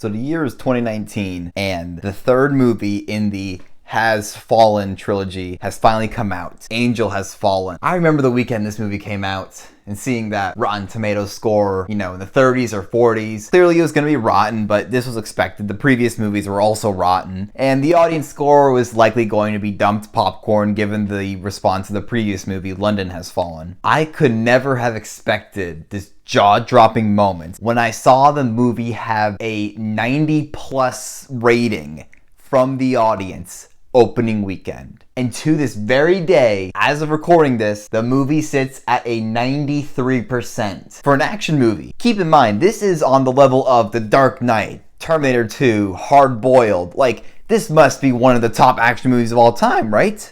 So the year is 2019, and the third movie in the Has Fallen trilogy has finally come out. Angel Has Fallen. I remember the weekend this movie came out and seeing that Rotten Tomatoes score, in the 30s or 40s. Clearly it was going to be rotten, but this was expected. The previous movies were also rotten. And the audience score was likely going to be dumped popcorn given the response to the previous movie, London Has Fallen. I could never have expected this jaw-dropping moment when I saw the movie have a 90+ rating from the audience opening weekend. And to this very day, as of recording this, the movie sits at a 93% for an action movie. Keep in mind, this is on the level of The Dark Knight, Terminator 2, Hard Boiled. Like, this must be one of the top action movies of all time, right?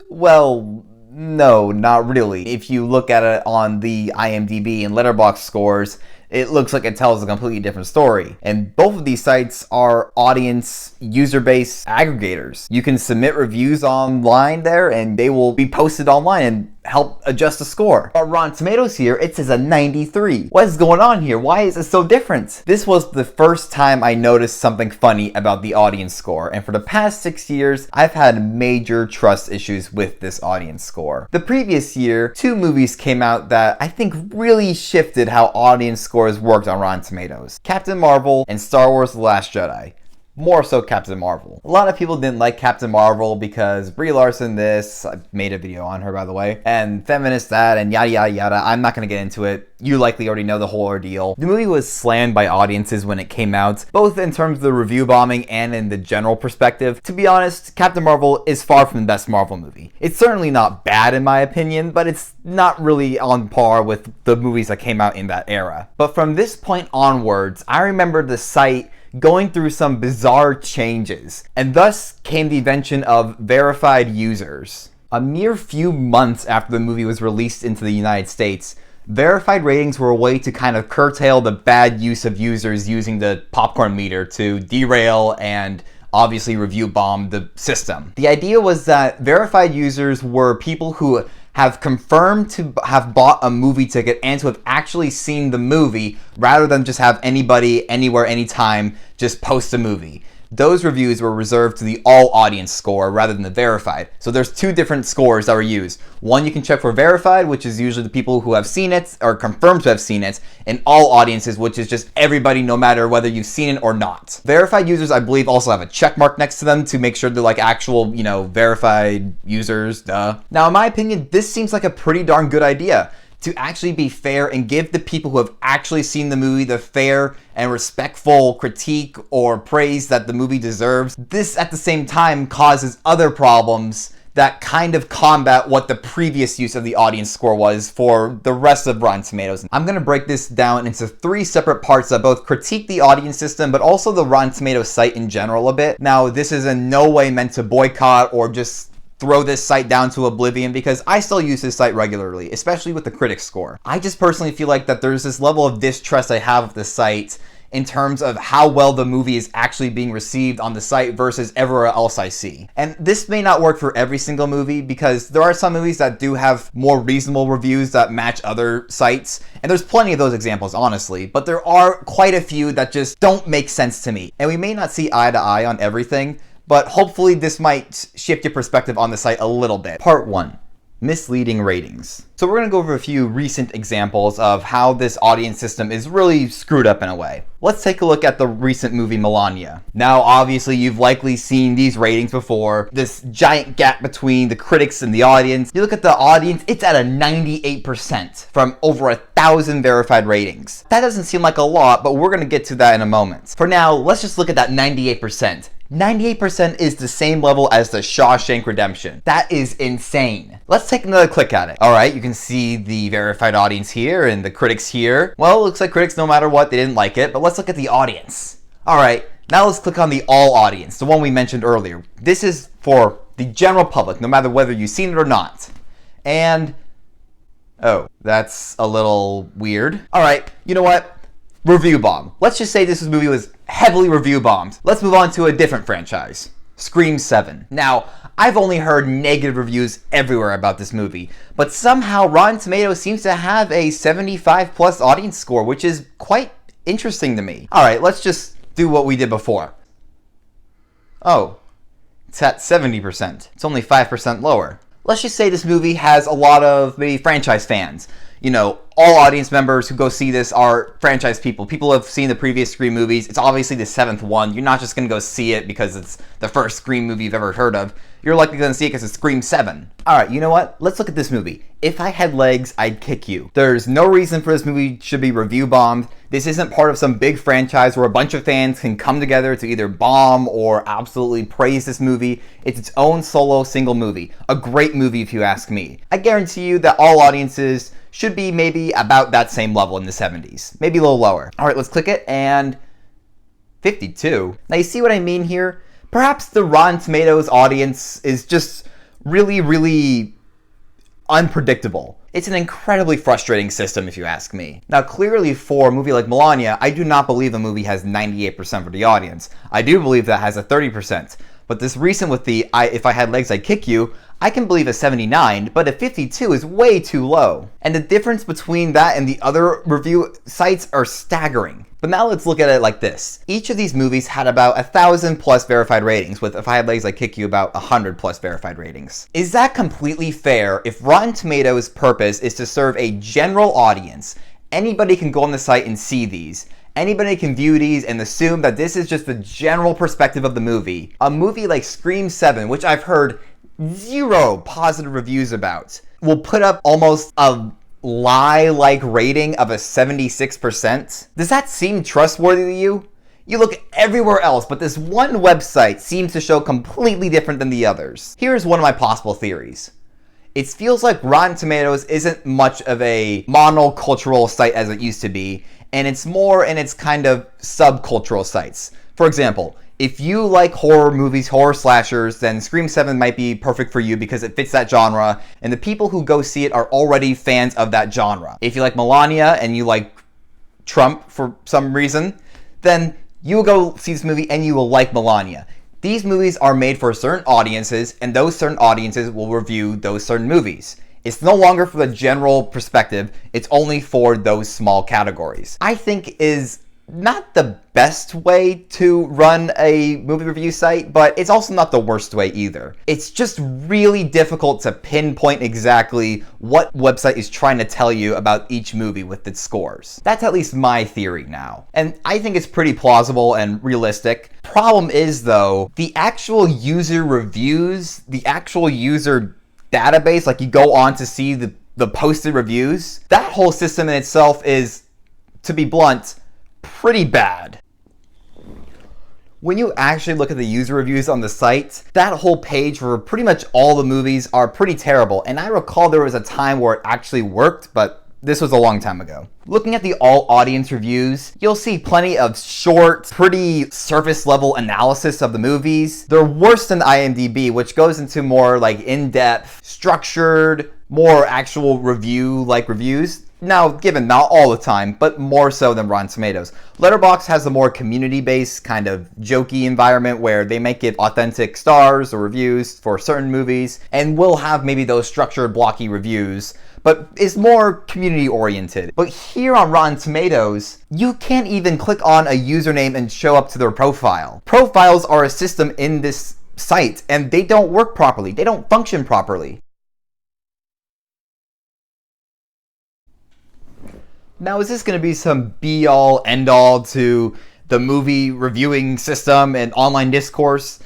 Well, no, not really. If you look at it on the IMDb and Letterboxd scores, it looks like it tells a completely different story. And both of these sites are audience user-based aggregators. You can submit reviews online there and they will be posted online and help adjust the score. On Rotten Tomatoes here, it says a 93. What is going on here? Why is it so different? This was the first time I noticed something funny about the audience score, and for the past 6 years, I've had major trust issues with this audience score. The previous year, 2 movies came out that I think really shifted how audience scores worked on Rotten Tomatoes. Captain Marvel and Star Wars: The Last Jedi. More so Captain Marvel. A lot of people didn't like Captain Marvel because Brie Larson this, I made a video on her by the way, and feminist that, and yada yada yada. I'm not going to get into it. You likely already know the whole ordeal. The movie was slammed by audiences when it came out, both in terms of the review bombing and in the general perspective. To be honest, Captain Marvel is far from the best Marvel movie. It's certainly not bad in my opinion, but it's not really on par with the movies that came out in that era. But from this point onwards, I remember the site going through some bizarre changes, and thus came the invention of verified users. A mere few months after the movie was released into the United States, verified ratings were a way to kind of curtail the bad use of users using the popcorn meter to derail and obviously review bomb the system. The idea was that verified users were people who have confirmed to have bought a movie ticket and to have actually seen the movie rather than just have anybody, anywhere, anytime just post a movie. Those reviews were reserved to the all audience score rather than the verified. So there's 2 different scores that were used. One you can check for verified, which is usually the people who have seen it or confirmed to have seen it, and all audiences, which is just everybody no matter whether you've seen it or not. Verified users, I believe, also have a check mark next to them to make sure they're like actual, verified users, duh. Now, in my opinion, this seems like a pretty darn good idea, to actually be fair and give the people who have actually seen the movie the fair and respectful critique or praise that the movie deserves. This, at the same time, causes other problems that kind of combat what the previous use of the audience score was for the rest of Rotten Tomatoes. I'm going to break this down into 3 separate parts that both critique the audience system, but also the Rotten Tomatoes site in general a bit. Now, this is in no way meant to boycott or just throw this site down to oblivion, because I still use this site regularly, especially with the critics score. I just personally feel like that there's this level of distrust I have of the site in terms of how well the movie is actually being received on the site versus everywhere else I see. And this may not work for every single movie, because there are some movies that do have more reasonable reviews that match other sites, and there's plenty of those examples, honestly, but there are quite a few that just don't make sense to me. And we may not see eye to eye on everything, but hopefully this might shift your perspective on the site a little bit. Part 1. Misleading ratings. So we're going to go over a few recent examples of how this audience system is really screwed up in a way. Let's take a look at the recent movie Melania. Now, obviously, you've likely seen these ratings before. This giant gap between the critics and the audience. You look at the audience, it's at a 98% from over 1,000 verified ratings. That doesn't seem like a lot, but we're going to get to that in a moment. For now, let's just look at that 98%. 98% is the same level as the Shawshank Redemption. That is insane. Let's take another click at it. All right, you can see the verified audience here and the critics here. Well, it looks like critics, no matter what, they didn't like it, but let's look at the audience. All right, now let's click on the all audience, the one we mentioned earlier. This is for the general public, no matter whether you've seen it or not. And, oh, that's a little weird. All right, you know what? Review bomb. Let's just say this movie was heavily review bombed. Let's move on to a different franchise. Scream 7. Now, I've only heard negative reviews everywhere about this movie, but somehow Rotten Tomatoes seems to have a 75+ audience score, which is quite interesting to me. Alright, let's just do what we did before. Oh, it's at 70%. It's only 5% lower. Let's just say this movie has a lot of maybe franchise fans. You know, all audience members who go see this are franchise people. People who have seen the previous Scream movies. It's obviously the 7th one. You're not just going to go see it because it's the first Scream movie you've ever heard of. You're likely going to see it because it's Scream 7. Alright, you know what? Let's look at this movie. If I had legs, I'd kick you. There's no reason for this movie should be review bombed. This isn't part of some big franchise where a bunch of fans can come together to either bomb or absolutely praise this movie. It's its own solo single movie. A great movie if you ask me. I guarantee you that all audiences should be maybe about that same level in the 70s. Maybe a little lower. Alright, let's click it, and 52. Now you see what I mean here? Perhaps the Rotten Tomatoes audience is just really unpredictable. It's an incredibly frustrating system if you ask me. Now clearly for a movie like Melania, I do not believe the movie has 98% for the audience. I do believe that has a 30%. But this recent with the If I Had Legs I'd Kick You, I can believe a 79, but a 52 is way too low. And the difference between that and the other review sites are staggering. But now let's look at it like this. Each of these movies had about 1,000 plus verified ratings, with If I Had Legs I'd Kick You about 100 plus verified ratings. Is that completely fair if Rotten Tomatoes' purpose is to serve a general audience? Anybody can go on the site and see these. Anybody can view these and assume that this is just the general perspective of the movie. A movie like Scream 7, which I've heard 0 positive reviews about, will put up almost a lie-like rating of a 76%. Does that seem trustworthy to you? You look everywhere else, but this one website seems to show completely different than the others. Here's one of my possible theories. It feels like Rotten Tomatoes isn't much of a monocultural site as it used to be, and it's more in its kind of subcultural sites. For example, if you like horror movies, horror slashers, then Scream 7 might be perfect for you because it fits that genre, and the people who go see it are already fans of that genre. If you like Melania and you like Trump for some reason, then you will go see this movie and you will like Melania. These movies are made for certain audiences, and those certain audiences will review those certain movies. It's no longer for the general perspective, it's only for those small categories. I think is not the best way to run a movie review site, but it's also not the worst way either. It's just really difficult to pinpoint exactly what website is trying to tell you about each movie with its scores. That's at least my theory now. And I think it's pretty plausible and realistic. Problem is though, the actual user reviews, the actual user database, like you go on to see the posted reviews, that whole system in itself is, to be blunt, pretty bad. When you actually look at the user reviews on the site, that whole page for pretty much all the movies are pretty terrible. And I recall there was a time where it actually worked, but this was a long time ago. Looking at the all audience reviews, you'll see plenty of short, pretty surface level analysis of the movies. They're worse than IMDb, which goes into more like in-depth, structured, more actual review-like reviews. Now, given not all the time, but more so than Rotten Tomatoes. Letterboxd has a more community-based kind of jokey environment where they might give authentic stars or reviews for certain movies, and will have maybe those structured, blocky reviews, but is more community-oriented. But here on Rotten Tomatoes, you can't even click on a username and show up to their profile. Profiles are a system in this site, and they don't work properly. They don't function properly. Now, is this going to be some be-all, end-all to the movie reviewing system and online discourse?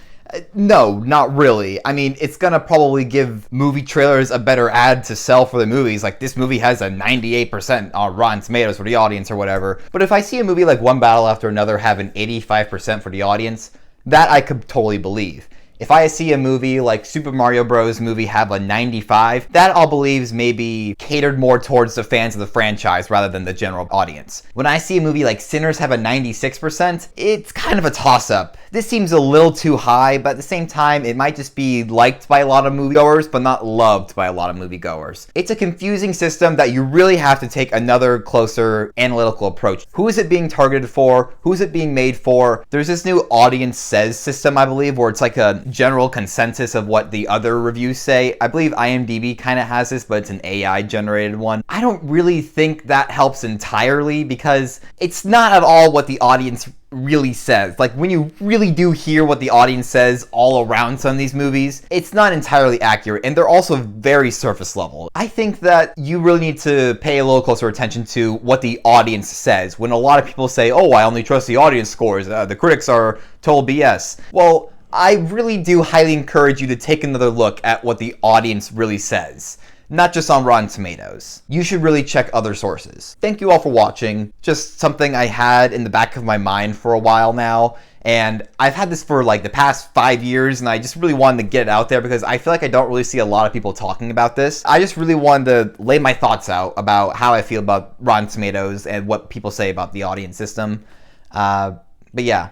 No, not really. I mean, it's going to probably give movie trailers a better ad to sell for the movies. Like, this movie has a 98% on Rotten Tomatoes for the audience or whatever. But if I see a movie like One Battle After Another have an 85% for the audience, that I could totally believe. If I see a movie like Super Mario Bros. Movie have a 95, that I'll believe is maybe catered more towards the fans of the franchise rather than the general audience. When I see a movie like Sinners have a 96%, it's kind of a toss-up. This seems a little too high, but at the same time, it might just be liked by a lot of moviegoers, but not loved by a lot of moviegoers. It's a confusing system that you really have to take another closer analytical approach. Who is it being targeted for? Who is it being made for? There's this new audience says system, I believe, where it's like a general consensus of what the other reviews say. I believe IMDb kind of has this, but it's an AI generated one. I don't really think that helps entirely because it's not at all what the audience really says. Like, when you really do hear what the audience says all around some of these movies, it's not entirely accurate, and they're also very surface level. I think that you really need to pay a little closer attention to what the audience says. When a lot of people say, oh, I only trust the audience scores, the critics are total BS. Well, I really do highly encourage you to take another look at what the audience really says, not just on Rotten Tomatoes. You should really check other sources. Thank you all for watching. Just something I had in the back of my mind for a while now, and I've had this for like the past 5 years, and I just really wanted to get it out there because I feel like I don't really see a lot of people talking about this. I just really wanted to lay my thoughts out about how I feel about Rotten Tomatoes and what people say about the audience system. But yeah.